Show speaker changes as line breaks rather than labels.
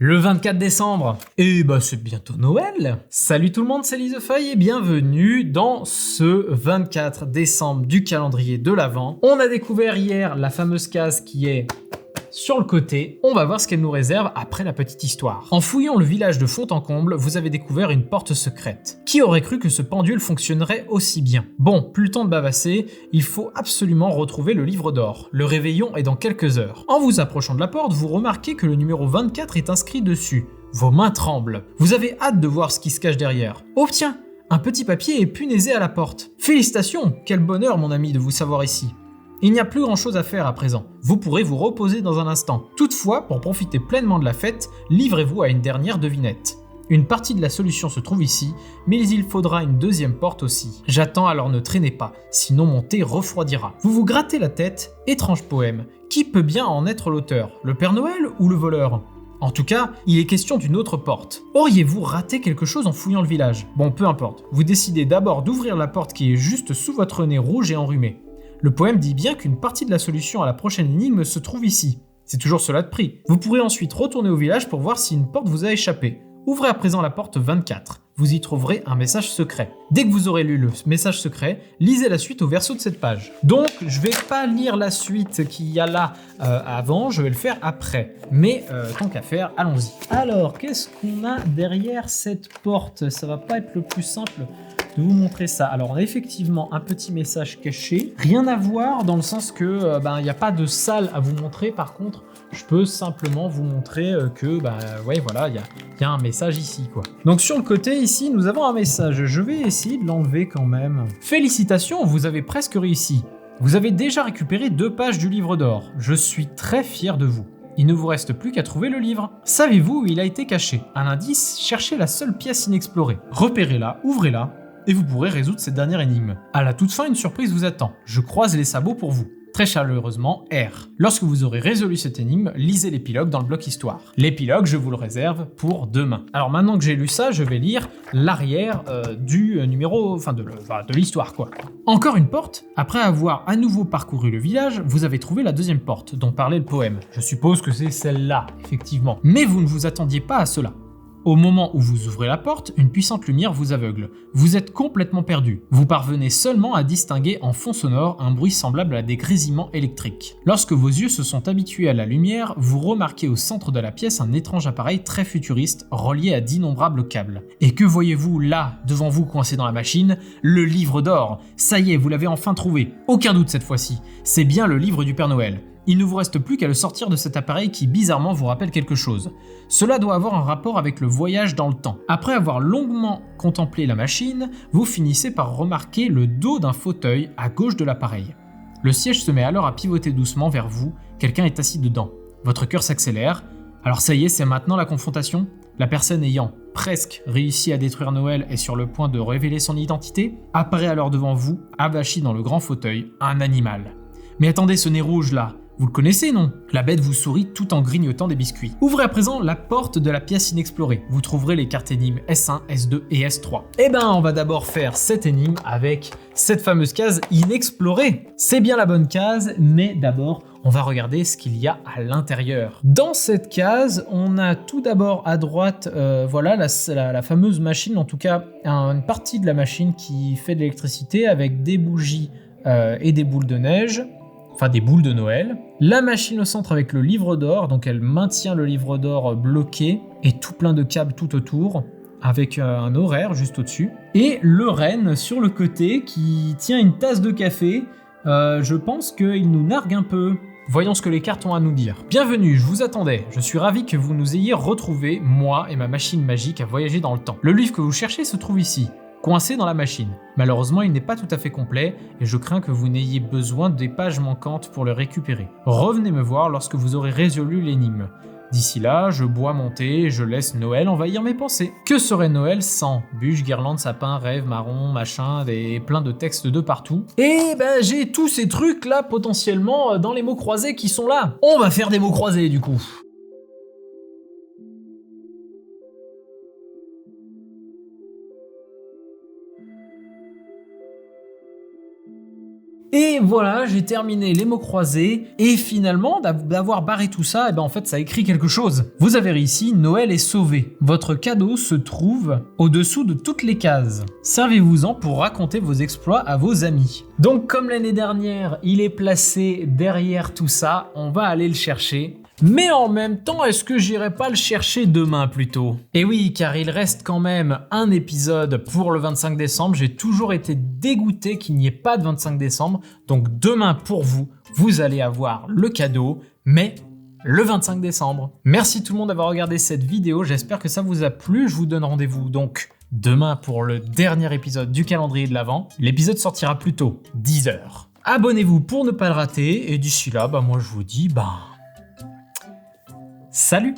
Le 24 décembre, et bah c'est bientôt Noël. Salut tout le monde, c'est Lisefeuille et bienvenue dans ce 24 décembre du calendrier de l'Avent. On a découvert hier la fameuse case qui est sur le côté. On va voir ce qu'elle nous réserve après la petite histoire. En fouillant le village de fond en comble, vous avez découvert une porte secrète. Qui aurait cru que ce pendule fonctionnerait aussi bien? Bon, plus le temps de bavasser, il faut absolument retrouver le livre d'or. Le réveillon est dans quelques heures. En vous approchant de la porte, vous remarquez que le numéro 24 est inscrit dessus. Vos mains tremblent. Vous avez hâte de voir ce qui se cache derrière. Oh tiens, un petit papier est punaisé à la porte. Félicitations, quel bonheur mon ami de vous savoir ici. Il n'y a plus grand chose à faire à présent, vous pourrez vous reposer dans un instant. Toutefois, pour profiter pleinement de la fête, livrez-vous à une dernière devinette. Une partie de la solution se trouve ici, mais il faudra une deuxième porte aussi. J'attends, alors ne traînez pas, sinon mon thé refroidira. Vous vous grattez la tête, étrange poème. Qui peut bien en être l'auteur? Le Père Noël ou le voleur? En tout cas, il est question d'une autre porte. Auriez-vous raté quelque chose en fouillant le village? Bon, peu importe. Vous décidez d'abord d'ouvrir la porte qui est juste sous votre nez rouge et enrhumé. Le poème dit bien qu'une partie de la solution à la prochaine énigme se trouve ici. C'est toujours cela de prix. Vous pourrez ensuite retourner au village pour voir si une porte vous a échappé. Ouvrez à présent la porte 24. Vous y trouverez un message secret. Dès que vous aurez lu le message secret, lisez la suite au verso de cette page. Donc, je vais pas lire la suite qu'il y a là avant, je vais le faire après. Mais tant qu'à faire, allons-y. Alors, qu'est-ce qu'on a derrière cette porte? Ça va pas être le plus simple de vous montrer ça. Alors, on a effectivement un petit message caché. Rien à voir dans le sens que il n'y a pas de salle à vous montrer. Par contre, je peux simplement vous montrer que ouais, voilà, il y a un message ici, quoi. Donc sur le côté ici, nous avons un message. Je vais essayer de l'enlever quand même. Félicitations, vous avez presque réussi. Vous avez déjà récupéré 2 pages du livre d'or. Je suis très fier de vous. Il ne vous reste plus qu'à trouver le livre. Savez-vous où il a été caché? Un indice, cherchez la seule pièce inexplorée. Repérez-la, ouvrez-la, et vous pourrez résoudre cette dernière énigme. À la toute fin, une surprise vous attend. Je croise les sabots pour vous. Très chaleureusement, R. Lorsque vous aurez résolu cette énigme, lisez l'épilogue dans le bloc histoire. L'épilogue, je vous le réserve pour demain. Alors maintenant que j'ai lu ça, je vais lire l'arrière du numéro, de l'histoire, quoi. Encore une porte. Après avoir à nouveau parcouru le village, vous avez trouvé la deuxième porte dont parlait le poème. Je suppose que c'est celle-là, effectivement. Mais vous ne vous attendiez pas à cela. Au moment où vous ouvrez la porte, une puissante lumière vous aveugle. Vous êtes complètement perdu. Vous parvenez seulement à distinguer en fond sonore un bruit semblable à des grésillements électriques. Lorsque vos yeux se sont habitués à la lumière, vous remarquez au centre de la pièce un étrange appareil très futuriste relié à d'innombrables câbles. Et que voyez-vous là, devant vous coincé dans la machine? Le livre d'or. Ça y est, vous l'avez enfin trouvé. Aucun doute cette fois-ci. C'est bien le livre du Père Noël. Il ne vous reste plus qu'à le sortir de cet appareil qui bizarrement vous rappelle quelque chose. Cela doit avoir un rapport avec le voyage dans le temps. Après avoir longuement contemplé la machine, vous finissez par remarquer le dos d'un fauteuil à gauche de l'appareil. Le siège se met alors à pivoter doucement vers vous, quelqu'un est assis dedans. Votre cœur s'accélère. Alors ça y est, c'est maintenant la confrontation? La personne ayant presque réussi à détruire Noël est sur le point de révéler son identité, apparaît alors devant vous, avachi dans le grand fauteuil, un animal. Mais attendez, ce nez rouge là, vous le connaissez, non? La bête vous sourit tout en grignotant des biscuits. Ouvrez à présent la porte de la pièce inexplorée. Vous trouverez les cartes énigmes S1, S2 et S3. Eh ben, on va d'abord faire cette énigme avec cette fameuse case inexplorée. C'est bien la bonne case, mais d'abord, on va regarder ce qu'il y a à l'intérieur. Dans cette case, on a tout d'abord à droite, voilà, la fameuse machine, en tout cas, une partie de la machine qui fait de l'électricité avec des bougies et des boules de neige. Enfin des boules de Noël. La machine au centre avec le livre d'or, donc elle maintient le livre d'or bloqué et tout plein de câbles tout autour, avec un horaire juste au-dessus. Et le renne sur le côté qui tient une tasse de café. Je pense qu'il nous nargue un peu. Voyons ce que les cartes ont à nous dire. Bienvenue, je vous attendais. Je suis ravi que vous nous ayez retrouvés, moi et ma machine magique à voyager dans le temps. Le livre que vous cherchez se trouve ici, coincé dans la machine. Malheureusement, il n'est pas tout à fait complet et je crains que vous n'ayez besoin des pages manquantes pour le récupérer. Revenez me voir lorsque vous aurez résolu l'énigme. D'ici là, je bois mon thé et je laisse Noël envahir mes pensées. Que serait Noël sans bûches, guirlandes, sapins, rêves, marrons, machin, et plein de textes de partout? Et ben j'ai tous ces trucs là potentiellement dans les mots croisés qui sont là. On va faire des mots croisés du coup. Et voilà, j'ai terminé les mots croisés et finalement d'avoir barré tout ça, et ben en fait ça écrit quelque chose. Vous avez ici Noël est sauvé. Votre cadeau se trouve au-dessous de toutes les cases. Servez-vous-en pour raconter vos exploits à vos amis. Donc comme l'année dernière, il est placé derrière tout ça, on va aller le chercher. Mais en même temps, est-ce que j'irai pas le chercher demain plutôt? Et oui, car il reste quand même un épisode pour le 25 décembre. J'ai toujours été dégoûté qu'il n'y ait pas de 25 décembre. Donc demain pour vous, vous allez avoir le cadeau, mais le 25 décembre. Merci tout le monde d'avoir regardé cette vidéo. J'espère que ça vous a plu. Je vous donne rendez-vous donc demain pour le dernier épisode du calendrier de l'Avent. L'épisode sortira plus tôt, 10h. Abonnez-vous pour ne pas le rater. Et d'ici là, moi je vous dis, salut!